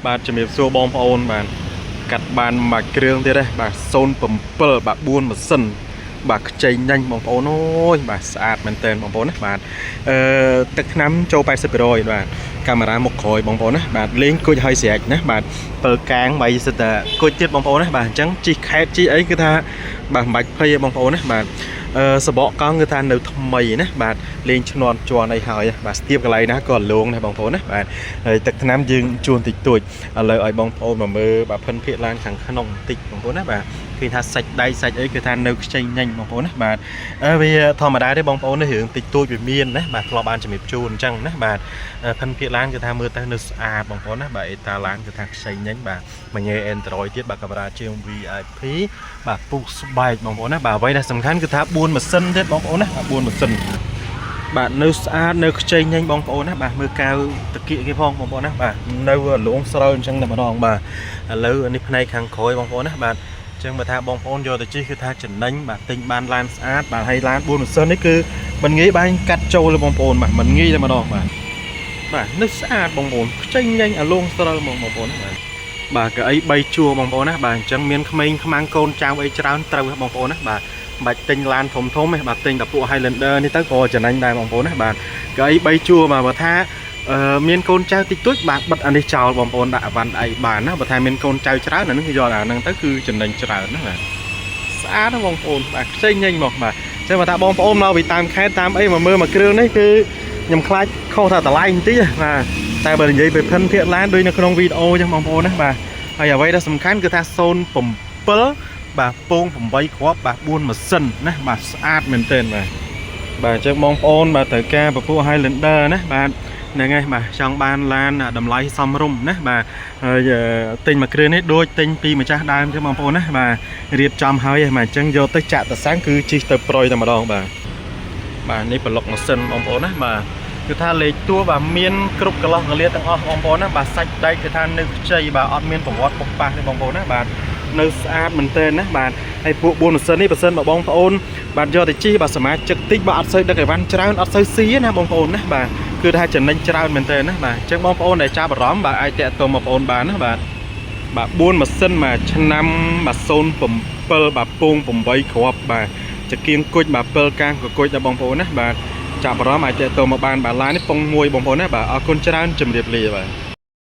បាទជំរាបសួរបងប្អូនបាទកាត់បានមួយគ្រឿងទៀតទេបាទ07បាទ4ម៉ាស៊ីនបាទខ្ចីញ៉ាញ់បងប្អូនអូយបាទស្អាតមែនទែនបងប្អូនណាបាទទឹកថ្នាំចូល80%បាទកាមេរ៉ាមុខក្រោយបងប្អូនណាបាទលេងគួចឲ្យស្រែកណាបាទ7កាង3សិតតែគួចទៀតបងប្អូនណាបាទអញ្ចឹងជីខេតជីអីគឺថាបាទមិនបាច់ភ័យទេបងប្អូនណាបាទសបកកង់គឺថានៅថ្មីណាបាទលេងឈ្នន់ជន់អីហើយបាទស្ទាបកន្លែងណាក៏លងដែរបងប្អូនណាបាទហើយទឹកថ្នាំយើងជួនតិចតួចឥឡូវឲ្យបងប្អូនមកមើលបាទភិនភាកឡើងខាងក្នុងបន្តិចបងប្អូនណាបាទឃើញថាសាច់ដៃសាច់អីគឺថានៅខ្ចីញ៉ាញ់បងប្អូនណាបាទវាធម្មតាទេបងប្អូននេះរឿងតិចតួចវាមានណាបាទធ្លាប់បានជំរាបជូនអញ្ចឹងណាបាទភិនភាកឡានគឺថាមើលទៅនៅស្អាតបងប្អូនណាបាទអេតាឡានគឺថាខ្ចីញ៉ាញ់បាទមួយញ៉េ Android ទៀតបាទកាមេរ៉ាជាង VIP បាទពុះស្បែកបងប្អូនណាបាទអ្វីដែលសំខាន់គឺថា4ម៉ាស៊ីនទៀតបងប្អូនណា4ម៉ាស៊ីនបាទនៅស្អាតនៅខ្ចីញ៉ាញ់បងប្អូនណាបាទមើលកៅតាគៀកគេផងបងប្អូនណាបាទនៅលងស្រូវអញ្ចឹងតែម្ដងបាទឥឡូវនេះផ្នែកខាងក្រោយបងប្អូនណាបាទអញ្ចឹងបើថាបងប្អូនយកទៅជិះគឺថាចំណេញបាទទិញបានឡានស្អាតបាទហើយឡាន4ម៉ាស៊ីននេះគឺមិនងាយបាញ់កាត់ចូលបងប្អូនបាទមិនងាយតែម្ដងបាទនៅស្អាតបងប្អូនខ្ចីញ៉ាញ់អាលងស្រូវបងប្អូនណាបាទកៅអី3ជួរបងប្អូនណាបាទអញ្ចឹងមានក្មេងខ្មាំងកូនចៅអីច្រើនត្រូវបងប្អូនណាបាទបាច់ទិញឡានធំធំទេបាទទិញតែពួក Highlander នេះទៅក៏ចំណេញដែរបងប្អូនណាបាទកៅអី3ជួរបាទបើថាមានកូនចៅតិចតួចបាទបិទអានេះចោលបងប្អូនដាក់អវ៉ាន់អីបានណាបើថាមានកូនចៅច្រើនអានឹងគឺយកអាហ្នឹងទៅគឺចំណេញច្រើនណាបាទស្អាតណាបងប្អូនបាទខ្ចីញ៉ាញ់មកបាទអញ្ចឹងបើថាបងប្អូនមកពីតាមខេត្តតាមអីមកមើលមួយគ្រឿងនេះគឺខ្ញុំខ្លាចខុសថាតម្លៃបន្តិចបាទតែបើនិយាយពីភិនភាគឡានដូចនៅក្នុងវីដេអូអញ្ចឹងបងប្អូនណាបាទហើយអ្វីដែលសំខាន់គឺថា07បាទពង8គ្រាប់បាទ4ម៉ាស៊ីនណាបាទស្អាតមែនទែនបាទអញ្ចឹងបងប្អូនបាទត្រូវការពពួក Highlander ណាបាទហ្នឹងហើយបាទចង់បានឡានតម្លៃសមរម្យណាបាទហើយទិញមួយគ្រឿងនេះដូចទិញពីម្ចាស់ដើមចឹងបងប្អូនណាបាទរៀបចំហើយបាទអញ្ចឹងយកទៅចាក់តសាំងគឺជីកទៅប្រុយតែម្ដងបាទនេះប្លុកម៉ាស៊ីនបងប្អូនណាបាទគឺថាលេខតួបាទមានគ្រប់កន្លោះកលាទាំងអស់បងប្អូនណាបាទសាច់ដែកគឺថានៅខ្ចីបាទអត់មានប្រវត្តិពុកប៉ះទេបងប្អូនណាបាទនៅស្អាតមែនទែនណាបាទហើយពួក4ម៉ាស៊ីននេះបើសិនបើបងប្អូនបាទយកទៅជិះបាទសមាជិកតិចបាទអត់សូវដឹកអីវ៉ាន់ច្រើនអត់សូវស៊ីណាបងប្អូនណាបាទគឺថាចំណេញច្រើនមែនទែនណាបាទអញ្ចឹងបងប្អូនដែលចាប់អារម្មណ៍បាទអាចតាក់ទងបងប្អូនបានណាបាទ4ម៉ាស៊ីនមួយឆ្នាំបាទ07បាទពង8គ្រាប់បាទចង្គៀងគុជបាទ7កាំងក៏គុជដែរបងប្អូនណាបាទចាប់អារម្មណ៍អាចតាក់ទងមកបានបាទឡាននេះពង1បងប្អូនណាបាទអរគុណច្រើនជម្រាបលាបាទ